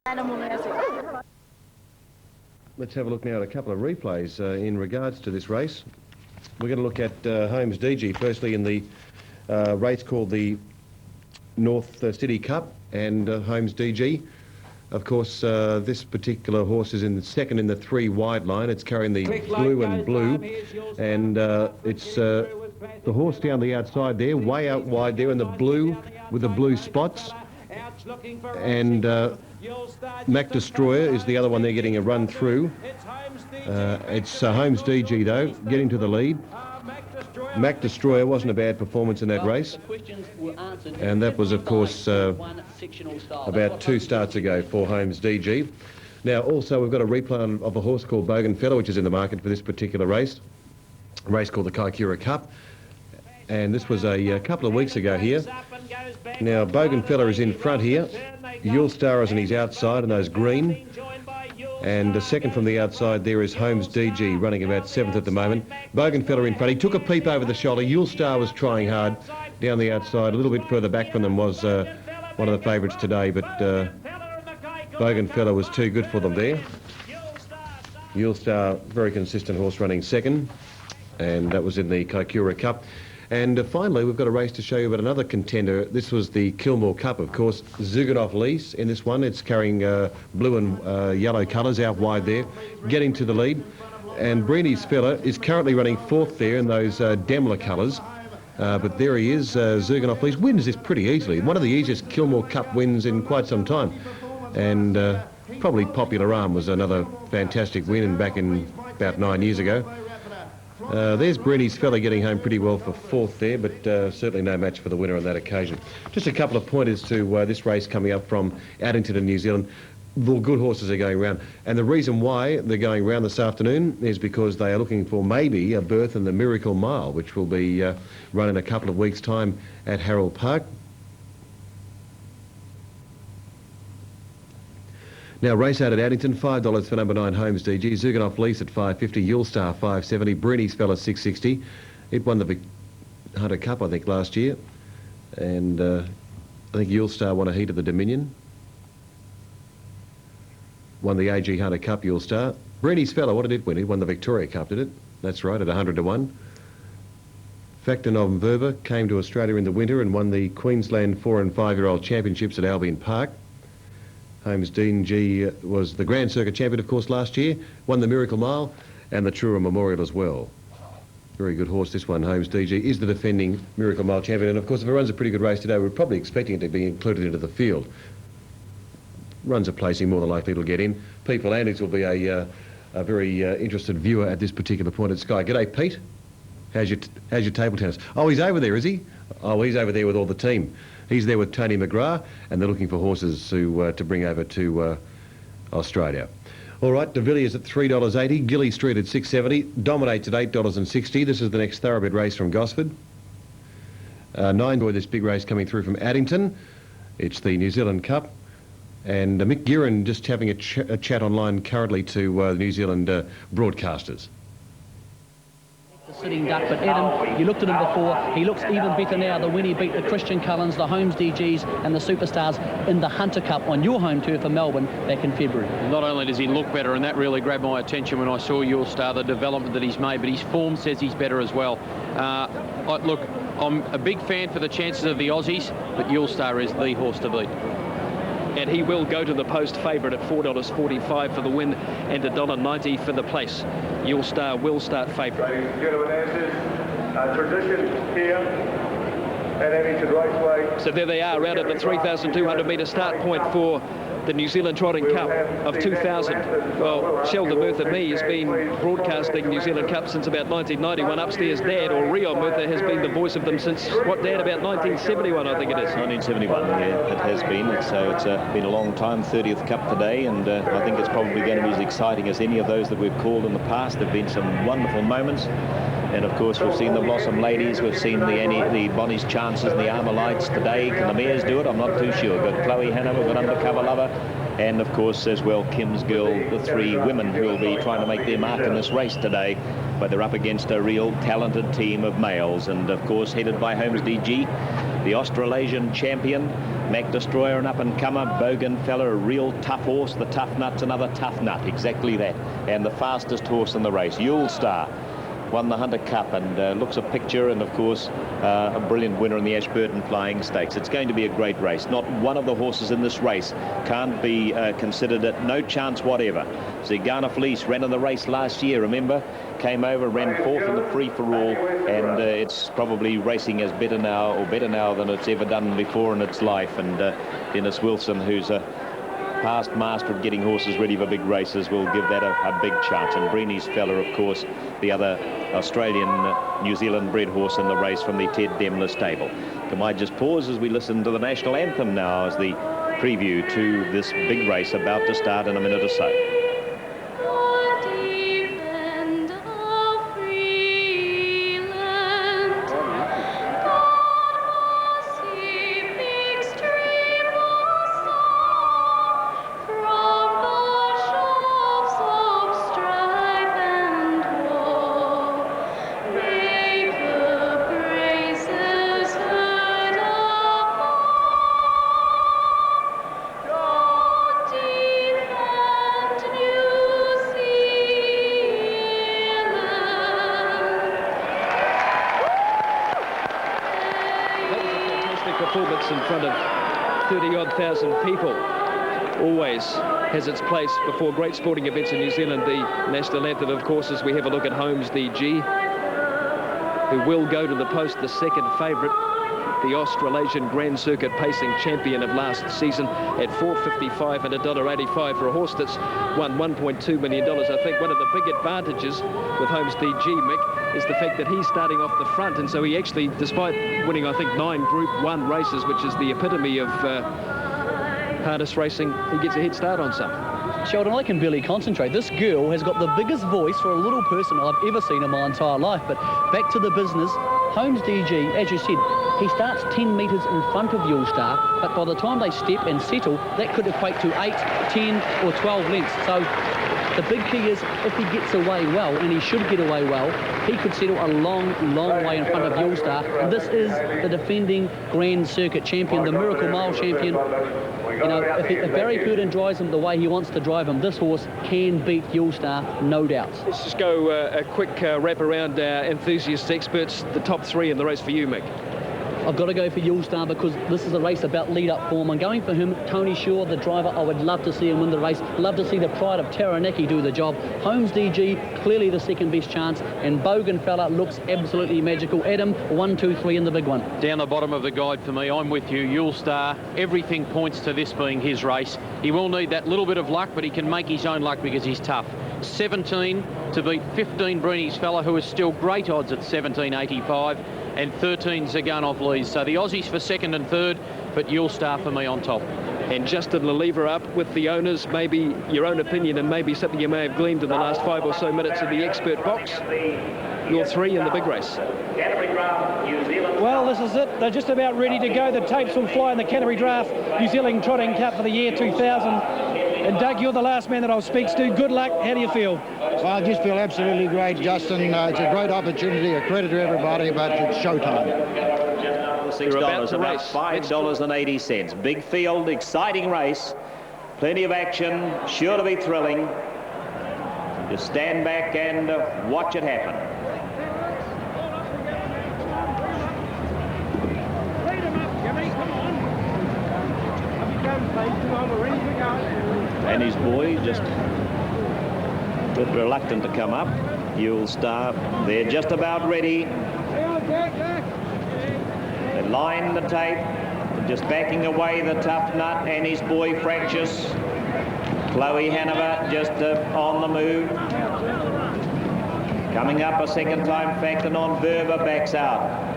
Let's have a look now at a couple of replays in regards to this race. We're going to look at Holmes DG, firstly in the race called the North City Cup, and Holmes DG. Of course, this particular horse is in the second in the 3 wide line. It's carrying the blue and blue, and it's the horse down the outside there, way out wide there in the blue with the blue spots. And Mac Destroyer is the other one they're getting a run through. It's Holmes DG though, getting to the lead. Mac Destroyer wasn't a bad performance in that race, and that was of course about 2 starts ago for Holmes DG. Now also we've got a replay of a horse called Bougainvillea, which is in the market for this particular race, a race called the Kaikoura Cup, and this was a couple of weeks ago here. Now Bougainvillea is in front here, Yule Star is on his outside in those green, and the second from the outside there is Holmes DG, running about 7th at the moment. Bougainvillea in front. He took a peep over the shoulder. Yule Star was trying hard down the outside. A little bit further back from them was one of the favourites today, but Bougainvillea was too good for them there. Yule Star, very consistent horse, running second, and that was in the Kaikoura Cup. And finally, we've got a race to show you about another contender. This was the Kilmore Cup, of course. Zealand Lease in this one. It's carrying blue and yellow colours out wide there, getting to the lead. And Breeny's Fella is currently running 4th there in those Demler colours. But there he is, Zealand Lease wins this pretty easily. One of the easiest Kilmore Cup wins in quite some time. And probably Popular Arm was another fantastic win back in about 9 years ago. There's Breeny's Fella getting home pretty well for 4th there, but certainly no match for the winner on that occasion. Just a couple of pointers to this race coming up from Addington in New Zealand. The good horses are going round, and the reason why they're going round this afternoon is because they are looking for maybe a berth in the Miracle Mile, which will be run in a couple of weeks' time at Harold Park. Now, race out at Addington, $5 for number 9 Holmes DG. Zealand Lease at $5.50. Yule Star $5.70. Breeny's Fella $6.60. It won the Hunter Cup, I think, last year. And I think Yule Star won a heat of the Dominion. Won the AG Hunter Cup, Yule Star. Breeny's Fella, what did it win? It won the Victoria Cup, did it? That's right, at 100 to 1. Factor Nom Verva came to Australia in the winter and won the Queensland 4 and 5-year-old championships at Albion Park. Holmes DG was the Grand Circuit champion, of course, last year, won the Miracle Mile and the Truro Memorial as well. Very good horse, this one. Holmes DG is the defending Miracle Mile champion, and of course, if it runs a pretty good race today, we're probably expecting it to be included into the field. Runs a placing, more than likely it'll get in. Pete Volandis will be a very interested viewer at this particular point at Sky. G'day, Pete. How's your table tennis? Oh, he's over there, is he? Oh, he's over there with all the team. He's there with Tony McGrath, and they're looking for horses to bring over to Australia. All right, De Villiers at $3.80, Gilly Street at $6.70, Dominates at $8.60. This is the next thoroughbred race from Gosford. 9 boy, this big race coming through from Addington. It's the New Zealand Cup. And Mick Guerin just having a chat online currently to the New Zealand broadcasters. Sitting duck, but Adam, you looked at him before, he looks even better now. The win he beat the Christian Cullens, the Holmes DGs and the Superstars in the Hunter Cup on your home turf for Melbourne back in February. Not only does he look better, and that really grabbed my attention when I saw Yule Star, the development that he's made, but his form says he's better as well. Look, I'm a big fan for the chances of the Aussies, but Yule Star is the horse to beat. And he will go to the post favourite at $4.45 for the win and $1.90 for the place. Yule Star will start favourite. Ladies and gentlemen, this is tradition here at Addington Raceway. So there they are, out at the 3,200 metre start point for the New Zealand Trotting Cup of 2000. Well, Sheldon Murtha Me has been broadcasting New Zealand Cup since about 1991. Upstairs, Dad, or Rio Murtha, has been the voice of them since, what, Dad, about 1971, I think it is. 1971, yeah, it has been. So it's been a long time, 30th Cup today, and I think it's probably going to be as exciting as any of those that we've called in the past. There have been some wonderful moments. And of course, we've seen the Blossom Ladies, we've seen the Bonnie's Chances and the Armalites today. Can the mares do it? I'm not too sure. We've got Chloe Hannah, we've got Undercover Lover, and of course, as well, Kim's Girl, the 3 women who will be trying to make their mark in this race today. But they're up against a real talented team of males, and of course, headed by Holmes DG. the Australasian champion. Mac Destroyer, an up-and-comer. Bougainfella, a real tough horse. The Tough Nut's another tough nut, exactly that. And the fastest horse in the race, Yule Star, won the Hunter Cup and looks a picture, and of course a brilliant winner in the Ashburton Flying Stakes. It's going to be a great race. Not one of the horses in this race can't be considered at no chance whatever. Zigana Felice ran in the race last year, remember? Came over, ran fourth in the free-for-all, and it's probably racing as better now than it's ever done before in its life. And Dennis Wilson, who's a past master of getting horses ready for big races, will give that a big chance. And Breeny's Fella, of course, the other Australian New Zealand bred horse in the race from the Ted Demler stable. Can I just pause as we listen to the national anthem now as the preview to this big race about to start in a minute or so. Performance in front of 30-odd thousand people always has its place before great sporting events in New Zealand. The national anthem, of course, as we have a look at Holmes DG, who will go to the post, the second favourite, the Australasian Grand Circuit pacing champion of last season, at $4.55 and $1.85 for a horse that's won $1.2 million. I think one of the big advantages with Holmes DG, Mick, is the fact that he's starting off the front, and so he actually, despite winning, I think, 9 Group 1 races, which is the epitome of harness racing, he gets a head start on some. Sheldon, I can barely concentrate. This girl has got the biggest voice for a little person I've ever seen in my entire life. But back to the business, Holmes DG, as you said, he starts 10 metres in front of Yule Star, but by the time they step and settle, that could equate to 8, 10 or 12 lengths. So the big key is if he gets away well, and he should get away well, he could settle a long, long way in front of Yule Star. And this is the defending Grand Circuit champion, the Miracle Mile champion. You know, if Barry Purdon drives him the way he wants to drive him, this horse can beat Yule Star, no doubt. Let's just go a quick wrap around enthusiasts, experts, the top 3 in the race for you, Mick. I've got to go for Yule Star because this is a race about lead-up form. I'm going for him. Tony Shaw, the driver, I would love to see him win the race. Love to see the Pride of Taranaki do the job. Holmes DG, clearly the second best chance. And Bougainfella looks absolutely magical. Adam, 1, 2, 3 in the big one. Down the bottom of the guide for me, I'm with you. Yule Star, everything points to this being his race. He will need that little bit of luck, but he can make his own luck because he's tough. 17 to beat 15 Breeny's Fella, who is still great odds at 17.85. And 13 Zaganov leads. So the Aussies for second and third, but Yule Star for me on top. And Justin Lalever up with the owners. Maybe your own opinion and maybe something you may have gleaned in the last 5 or so minutes of the expert box. Your 3 in the big race. Well, this is it. They're just about ready to go. The tapes will fly in the Canterbury Draft New Zealand Trotting Cup for the year 2000. And Doug, you're the last man that I'll speak to. Good luck. How do you feel? Well, I just feel absolutely great, Justin. It's a great opportunity, a credit to everybody, but it's showtime. $6, about $5.80. Big field, exciting race, plenty of action, sure to be thrilling. Just stand back and watch it happen. And his boy just a bit reluctant to come up. Yule Star, they're just about ready. They line the tape, just backing away the Tough Nut and his boy Fractious. Chloe Hanover just on the move. Coming up a second time, Factonon Verba backs out.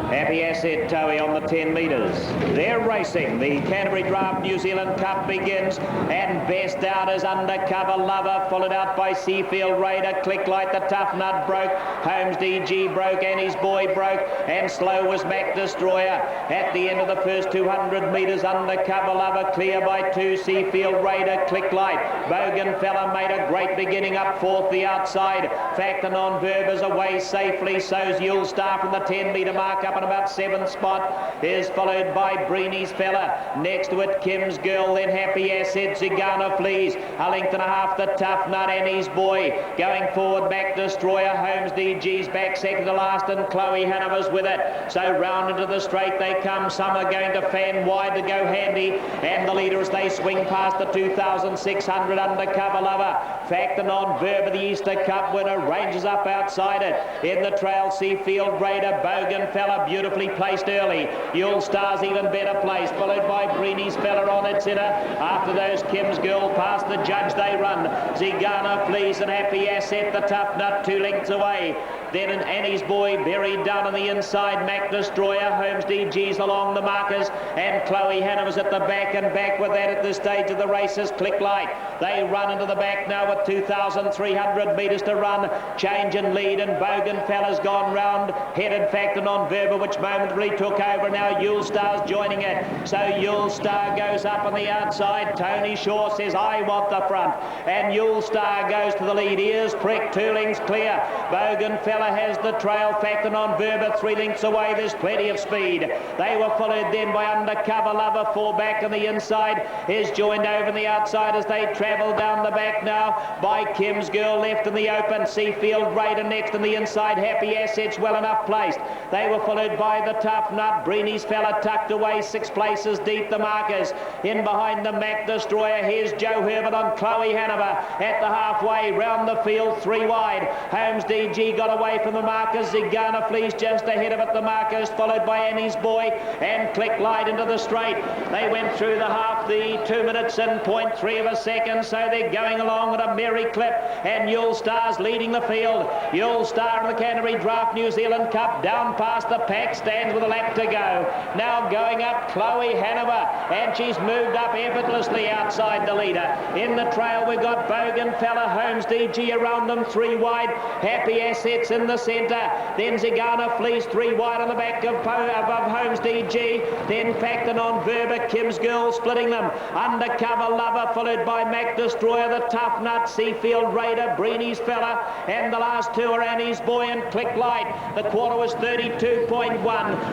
Happy Asset Towie on the 10 metres. They're racing. The Canterbury Draft New Zealand Cup begins, and best out is Undercover Lover, followed out by Seafield Raider. Click Light, the Tough Nut broke. Holmes DG broke, and his boy broke, and slow was Mac Destroyer. At the end of the first 200 metres, Undercover Lover clear by 2. Seafield Raider, Click Light. Bougainfella made a great beginning up fourth the outside. Factonon Verba's away safely. So's Yule Star from the 10 metre mark up and on about 7th spot, is followed by Breeny's Fella. Next to it, Kim's Girl, then Happy Asset, Zigana Fleas. A length and a half, the Tough Nut and his boy. Going forward, Mac Destroyer, Holmes DG's back second to last, and Chloe Hanover's with it. So round into the straight they come. Some are going to fan wide to go handy, and the leader as they swing past the 2,600 Undercover Lover. Factor Non Verba, the Easter Cup winner, ranges up outside it. In the trail, Seafield Raider, Bogan Fella, beautifully placed early. Yule Star's even better placed, followed by Breeny's Fella on its inner. After those, Kim's Girl past the judge they run. Zigana Fleas and Happy Asset, the Tough Nut, 2 lengths away. Then an Annie's Boy buried down on the inside. Mac Destroyer, Holmes DG's along the markers, and Chloe Hanover's at the back, and back with that at this stage of the races. Click Light. They run into the back now with 2,300 metres to run. Change and lead, and Bogan Fella's gone round. Headed Factor Non Verba, which momentarily took over. Now Yule Star's joining it. So Yule Star goes up on the outside. Tony Shaw says, I want the front. And Yule Star goes to the lead. Ears Prick, 2 lengths clear. Bogan Fella has the trail. Factor Non Verba 3 lengths away. There's plenty of speed. They were followed then by Undercover Lover. 4 back on the inside is joined over on the outside as they travel down the back now by Kim's Girl left in the open. Seafield Raider next on the inside. Happy Assets well enough placed. They were followed by the Tough Nut. Breeny's Fella tucked away 6 places deep the markers. In behind the Mac Destroyer, here's Joe Herbert on Chloe Hanover at the halfway round the field, 3 wide. Holmes DG got away from the markers. Zigana Fleas just ahead of it, the markers, followed by Annie's Boy and Click Light into the straight. They went through the half, the 2 minutes and 0.3 of a second, so they're going along at a merry clip, and Yule Star's leading the field. Yule Star in the Canterbury Draft New Zealand Cup down past the pack, stands with a lap to go. Now going up Chloe Hanover, and she's moved up effortlessly outside the leader. In the trail we've got Bogan Fella, Holmes DG around them, 3 wide. Happy Assets in the centre. Then Zigana Fleas 3 wide on the back of above Holmes DG. Then Factor Non Verba, Kim's Girl splitting them. Undercover Lover followed by Mac Destroyer, the Tough Nut, Seafield Raider, Breeny's Fella, and the last 2 are Annie's Boy and Click Light. The quarter was 32.1,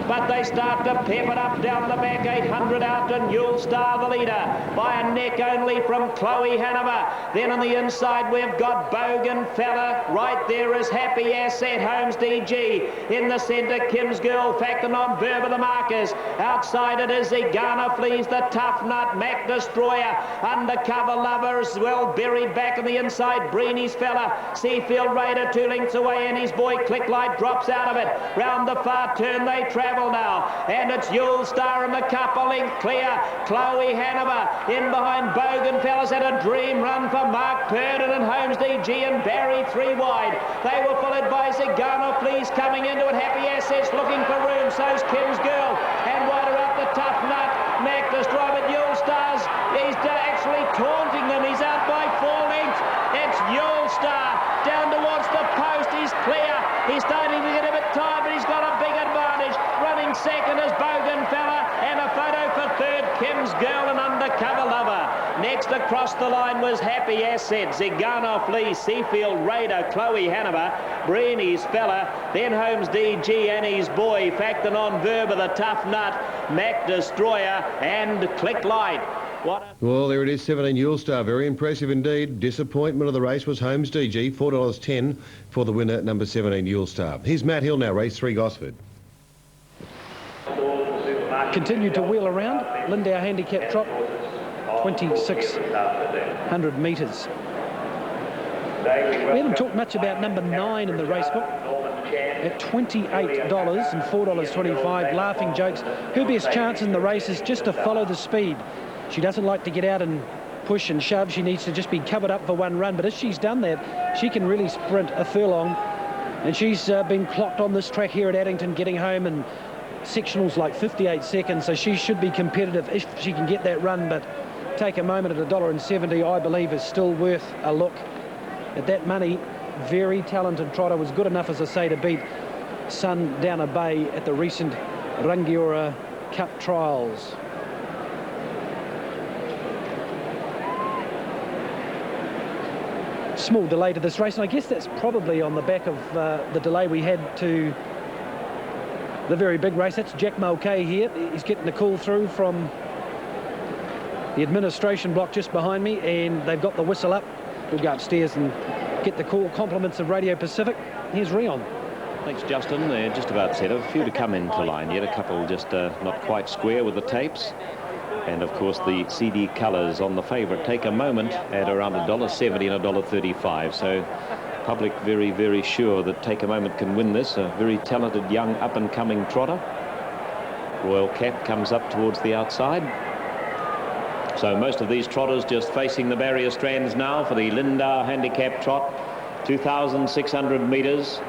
but they start to pep it up down the back, 800 out, and Yule Star the leader by a neck only from Chloe Hanover. Then on the inside we've got Bogan Fella. Right there is Happy Asset, Holmes DG. In the centre, Kim's Girl, Factor Non Verba, the markers. Outside it is Zigana Fleas, the Tough Nut, Mac Destroyer. Undercover Lover as well, buried back on the inside, Breeny's Fella. Seafield Raider 2 lengths away, and his boy Click Light drops out of it. Round the far turn they travel now, and it's Yule Star in the cup, a length clear. Chloe Hanover in behind Bogan Fella's had a dream run for Mark Purdon and Holmes DG and Barry 3 wide. They were followed by Zigana Fleas coming into it. Happy Assets looking for room, so's Kim's Girl, and wider up the Tough Nut. Mac Destroyer, but Yule Star's, he's actually taunting them. He's out by 4 lengths. It's Yule Star down towards the post. He's clear. He's starting to get a bit tired, but he's got a big advantage. Running second is Bogan Fella, and a photo for third, Kim's Girl and Undercover Lover. Next across the line was Happy Asset, Zigana Fleas, Seafield Raider, Chloe Hanover, Breeny's Fella, then Holmes DG, Annie's Boy, Factor Non Verba, the Tough Nut, Mac Destroyer, and Click Light. Well, there it is, 17 Yule Star. Very impressive indeed. Disappointment of the race was Holmes DG, $4.10 for the winner, number 17 Yule Star. Here's Matt Hill now, race 3 Gosford. Continued to wheel around. Lindau Handicap Trot, 2,600 metres. We haven't talked much about number 9 in the race book. At $28 and $4.25, Laughing Jokes. Her best chance in the race is just to follow the speed. She doesn't like to get out and push and shove. She needs to just be covered up for one run. But if she's done that, she can really sprint a furlong. And she's been clocked on this track here at Addington, getting home in sectionals like 58 seconds. So she should be competitive if she can get that run. But take a moment at $1.70, I believe, is still worth a look. At that money, very talented trotter, was good enough, as I say, to beat Sundowner Bay at the recent Rangiora Cup trials. Small delay to this race, and I guess that's probably on the back of the delay we had to the very big race. That's Jack Mulcahy here. He's getting the call through from the administration block just behind me, and they've got the whistle up. We'll go upstairs and get the call. Compliments of Radio Pacific. Here's Rion. Thanks, Justin. They're just about set. A few to come into line yet. A couple just not quite square with the tapes. And, of course, the CD colours on the favourite Take a Moment at around $1.70 and $1.35. So public very, very sure that Take a Moment can win this. A very talented young up-and-coming trotter. Royal Cap comes up towards the outside. So most of these trotters just facing the barrier strands now for the Lindau Handicap trot. 2,600 metres.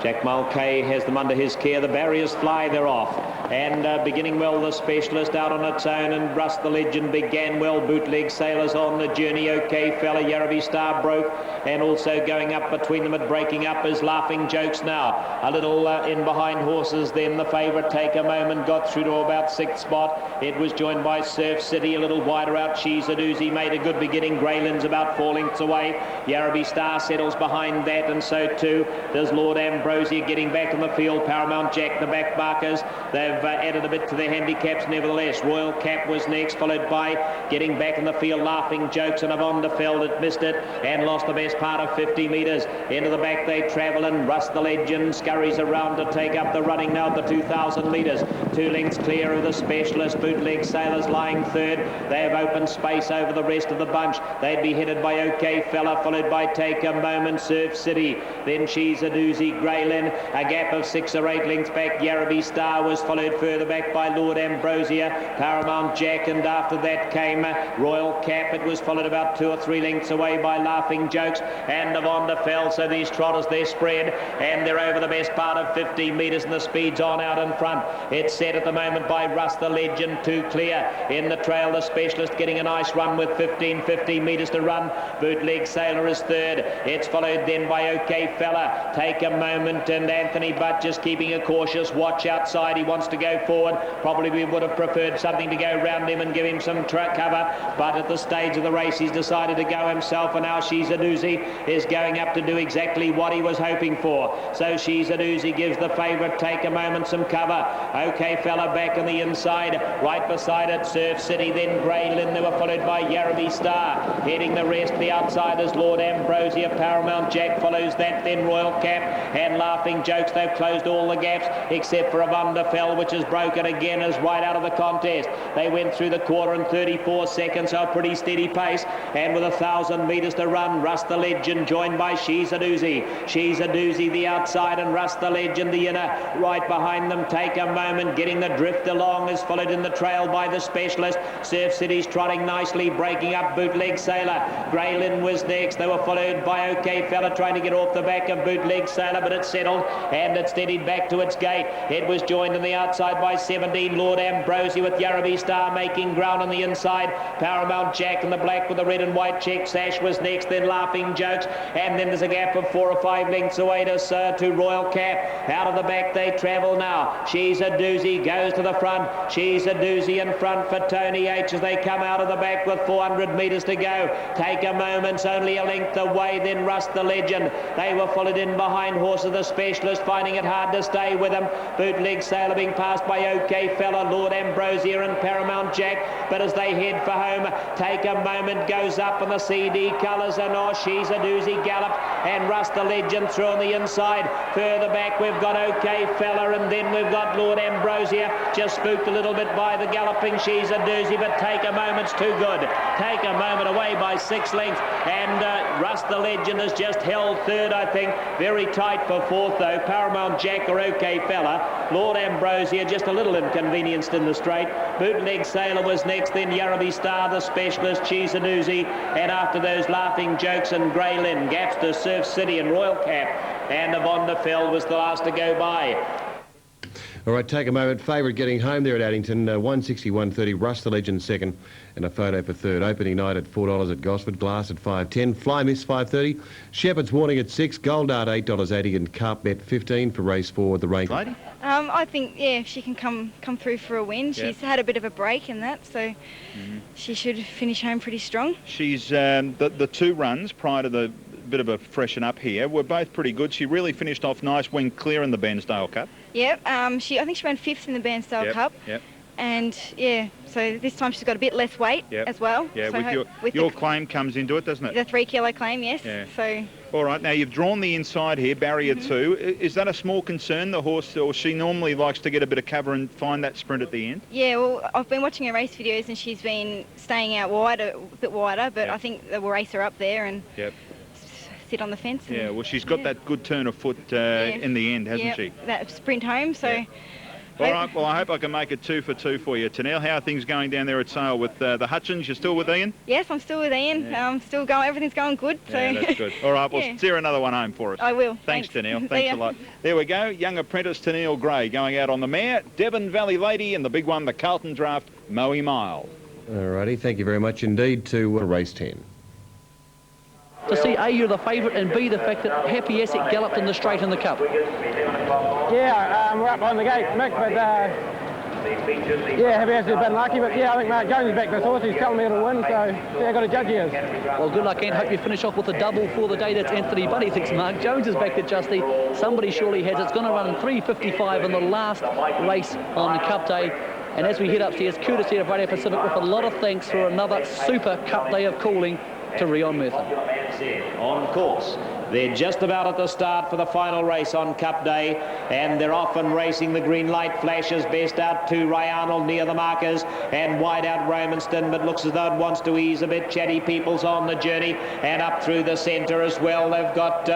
Jack Mulcahy has them under his care. The barriers fly, they're off. And beginning well, the specialist out on its own, and Russ the Legend began well. Bootleg Sailors on the journey. OK Fella, Yarraby Star broke, and also going up between them and breaking up is Laughing Jokes now. A little in behind horses then. The favourite Take a Moment got through to about 6th spot. It was joined by Surf City, a little wider out. She's a Doozy made a good beginning. Greylin's about 4 lengths away. Yarraby Star settles behind that, and so too does Lord Ambrosia, getting back in the field. Paramount Jack, the back barkers, they've added a bit to their handicaps nevertheless. Royal Cap was next, followed by getting back in the field Laughing Jokes, and Avon de Velde had missed it and lost the best part of 50 metres. Into the back they travel, and Russ the Legend scurries around to take up the running now at the 2,000 metres. 2 lengths clear of the specialist. Bootleg Sailors lying third. They have open space over the rest of the bunch. They'd be headed by OK Fella, followed by Take a Moment, Surf City. Then She's a Doozy, Greylin. A gap of 6 or 8 lengths back. Yarraby Star was followed further back by Lord Ambrosia, Paramount Jack, and after that came Royal Cap. It was followed about 2 or 3 lengths away by Laughing Jokes and Avon de Velde. So these trotters, they're spread, and they're over the best part of 50 metres, and the speed's on out in front. It's set at the moment by Russ the Legend, 2 clear. In the trail, the specialist getting a nice run with 15 metres to run. Bootleg Sailor is third. It's followed then by OK Fella, Take a Moment, and Anthony Butt just keeping a cautious watch outside. He wants to go forward. Probably we would have preferred something to go round him and give him some cover, but at the stage of the race he's decided to go himself, and now She's a Doozy is going up to do exactly what he was hoping for. So She's a Doozy gives the favourite Take a Moment some cover. OK Fella back on the inside, right beside it Surf City, then Greylin. They were followed by Yarraby Star. Heading the rest, the outsiders, Lord Ambrosia, Paramount Jack follows that, then Royal Cap and Laughing Jokes. They've closed all the gaps except for Avon de Velde, which is broken again, is right out of the contest. They went through the quarter in 34 seconds, so a pretty steady pace, and with 1,000 metres to run, Russ the Legend joined by She's a Doozy. She's a Doozy the outside, and Russ the Legend the inner. Right behind them, Take a Moment getting the drift along, is followed in the trail by the specialist. Surf City's trotting nicely, breaking up Bootleg Sailor. Greylin was next. They were followed by OK Fella trying to get off the back of Bootleg Sailor, but it settled and it steadied back to its gate. It was joined on the outside by 17 Lord Ambrosia, with Yarraby Star making ground on the inside. Paramount Jack in the black with the red and white check sash was next, then Laughing Jokes, and then there's a gap of 4 or 5 lengths away to Royal Cap. Out of the back they travel now. She's a Doozy goes to the front. She's a Doozy in front for Tony H as they come out of the back with 400 metres to go. Take a Moment's only a length away, then Russ the Legend. They were followed in behind horses, the specialist finding it hard to stay with them. Bootleg Sailor being passed by OK Fella, Lord Ambrosia and Paramount Jack, but as they head for home, Take a Moment goes up in the CD colours, and She's a Doozy gallop, and Russ the Legend through on the inside. Further back we've got OK Fella, and then we've got Lord Ambrosia, just spooked a little bit by the galloping She's a Doozy, but Take a Moment's too good. Take a Moment away by 6 lengths, and Russ the Legend has just held third, I think. Very tight for fourth though. Paramount Jack or OK Fella. Lord Ambrosia just a little inconvenienced in the straight. Bootleg Sailor was next, then Yarraby Star, the specialist, She's a Doozy, and after those Laughing Jokes and Greylin. Gaps to Surf City and Royal Cap, and Avon de Velde was the last to go by. All right, Take a Moment. Favourite getting home there at Addington, 160-130. Russ the Legend second, and a photo for third. Opening night at $4 at Gosford. Glass at $5.10. Fly Miss $5.30. Shepherd's Warning at $6. Gold Dart $8.80, and Carp Bet $15 for race 4. The ranking. Lady? I think, yeah, she can come through for a win. She's had a bit of a break in that, so she should finish home pretty strong. She's the 2 runs prior to the bit of a freshen up here were both pretty good. She really finished off nice, went clear in the Bairnsdale Cup. Yep. I think she ran 5th in the Bandstyle Cup. Yep. And yeah, so this time she's got a bit less weight as well. Yeah, so with your claim comes into it, doesn't it? The 3 kilo claim, yes. Yeah. So. All right, now you've drawn the inside here, barrier 2. Is that a small concern, the horse, or she normally likes to get a bit of cover and find that sprint at the end? Yeah, well, I've been watching her race videos and she's been staying out a bit wider, but I think the race her up there and sit on the fence. Yeah, well, she's got that good turn of foot in the end, hasn't she? That sprint home, so... Yeah. All right, well, I hope I can make it 2 for 2 for you. Tanel, how are things going down there at Sale with the Hutchins? You're still with Ian? Yes, I'm still with Ian. I'm still going, everything's going good. So. Yeah, that's good. All right, well, steer another one home for us. I will. Thanks, Tanel. Thanks a lot. There we go. Young apprentice Tanel Gray going out on the mare. Devon Valley Lady and the big one, the Carlton Draft, Moe Mile. All righty, thank you very much indeed to race 10. To see A, you're the favourite, and B, the fact that Happy Essex galloped in the straight in the Cup. Yeah, we're up on the gate, Mick, but Happy Essex has been lucky, but I think Mark Jones is back this horse. He's telling me it'll win, so I've got to judge here. Well, good luck, and hope you finish off with a double for the day. That's Anthony Buddy thinks Mark Jones is back to Justy. Somebody surely has. It's going to run 3:55 in the last race on Cup Day. And as we head upstairs, courtesy of Radio Pacific, with a lot of thanks for another super Cup Day of calling to Rion Murtha. On course. They're just about at the start for the final race on Cup Day, and they're off and racing. The green light flashes. Best out to Ray Arnold near the markers, and wide out Romanston, but looks as though it wants to ease a bit. Chatty People's on the journey, and up through the centre as well. They've got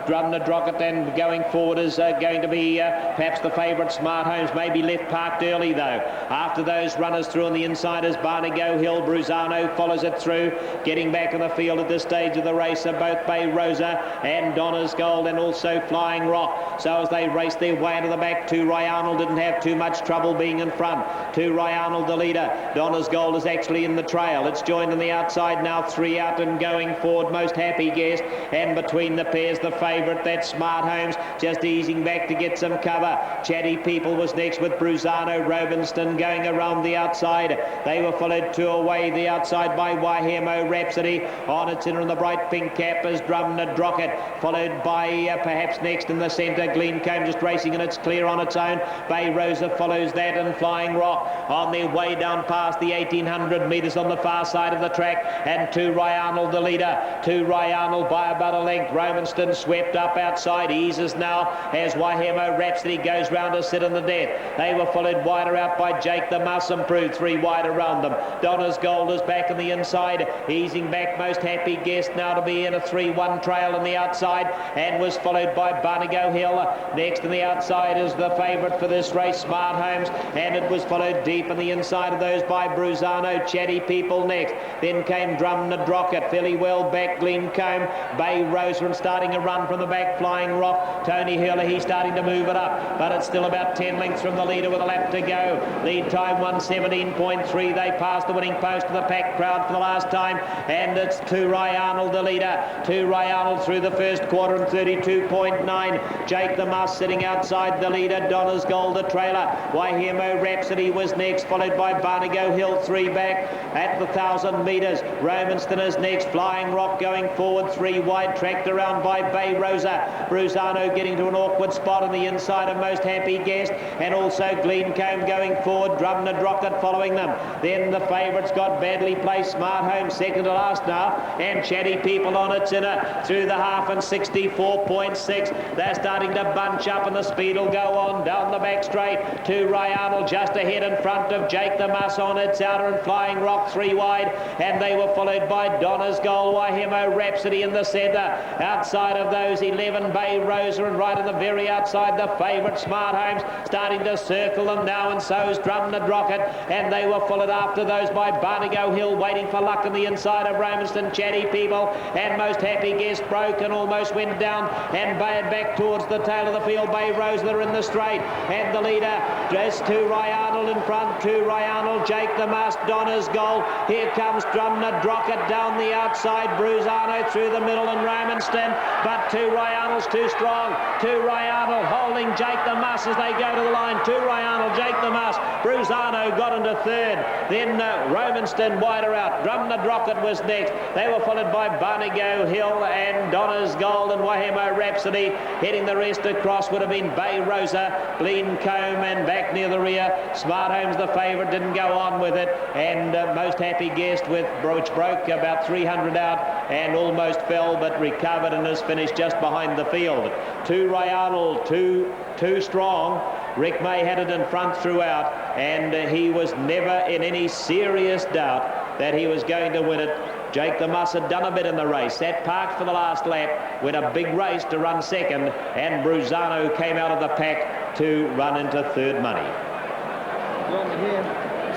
Drumna Drocket, and going forward is going to be perhaps the favourite Smart Homes, maybe left parked early though. After those runners through on the inside is Barnago Hill. Bruzano follows it through. Getting back in the field at this stage of the race are both Bay Rosa and Donna's Gold, and also Flying Rock. So as they race their way into the back, to Ray Arnold didn't have too much trouble being in front. To Ray Arnold, the leader. Donna's Gold is actually in the trail. It's joined on the outside now, 3 out and going forward. Most Happy Guest, and between the pairs, the favourite, that's Smart Homes, just easing back to get some cover. Chatty People was next with Bruzano. Robinston going around the outside. They were followed 2 away the outside by Waihemo Rhapsody. On its inner in the bright pink cap is Drumna Drocket, followed by perhaps next in the centre, Glencombe just racing and it's clear on its own. Bay Rosa follows that, and Flying Rock on their way down past the 1800 metres on the far side of the track, and to Ray Arnold, the leader. To Ray Arnold by about a length. Romanston swept up outside, eases now as Waihemo Rhapsody goes round to sit in the death. They were followed wider out by Jake the Muss, improved 3 wide around them. Donna's Gold is back in the inside, easing back. Most Happy Guest now to be in a 3-1 trail in the outside, and was followed by Barnago Hill. Next in the outside is the favourite for this race, Smart Homes, and it was followed deep in the inside of those by Bruzano. Chatty People next. Then came Drumna Drocket, fairly well back Glencombe, Bay Rosa, and starting a run from the back, Flying Rock. Tony Hurley, he's starting to move it up, but it's still about 10 lengths from the leader with a lap to go. Lead time 1:17.3. They passed the winning post to the packed crowd for the last time, and it's to Ray Arnold, the leader. To Ray Arnold through the first quarter and 32.9. Jake the Muss sitting outside the leader. Donna's Gold, the trailer. Waihemo Rhapsody was next, followed by Barnago Hill, 3 back at the 1,000 metres. Romanston is next. Flying Rock going forward, 3 wide, tracked around by Bay Rosa. Bruzano getting to an awkward spot on the inside of Most Happy Guest, and also Glencombe going forward. Drumna Drocket following them. Then the favourites got badly placed. Smart Home second to last now, and Chatty People on its inner through the half and 64.6. They're starting to bunch up, and the speed will go on down the back straight. To Ray Arnold just ahead in front of Jake the Muss on its outer, and Flying Rock 3 wide, and they were followed by Donna's Gold, Waihemo Rhapsody in the centre. Outside of those 11, Bay Rosa, and right at the very outside the favourite Smart Homes, starting to circle them now, and so is Drumna Drocket, and they were followed after those by Barnago Hill, waiting for luck on the inside of Romanston. Chatty People and Most Happy Guest broke and almost went down and bayed back towards the tail of the field. Bay Rosa, they're in the straight, and the leader just to Ray Arnold in front. To Ray Arnold, Jake the Muss, Donna's Gold. Here comes Drumna Drocket down the outside. Bruzano through the middle, and Romanston, but to Ray Arnold's too strong. To Ray Arnold holding Jake the Muss as they go to the line. To Ray Arnold, Jake the Muss. Bruzano got into third. Then Romanston wider out. Drumna Drocket was next. They were followed by Barnago Hill and Donna's Honours Gold and Wahemo Rhapsody. Heading the rest across would have been Bay Rosa, Blean Comb, and back near the rear. Smart Home's the favourite, didn't go on with it. And Most Happy Guest, which broke about 300 out and almost fell, but recovered and has finished just behind the field. Two Royale, too strong. Rick May had it in front throughout, and he was never in any serious doubt that he was going to win it. Jake the Muss had done a bit in the race. Sat parked for the last lap, went a big race to run second, and Bruzano came out of the pack to run into third money.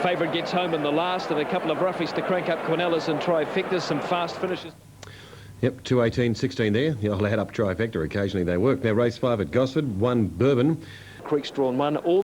Favourite gets home in the last, and a couple of roughies to crank up Cornelis and trifectas, some fast finishes. Yep, 2:18.16 there. The old add up trifecta, occasionally they work. Now race 5 at Gosford, 1 Bourbon. Creek's drawn one. All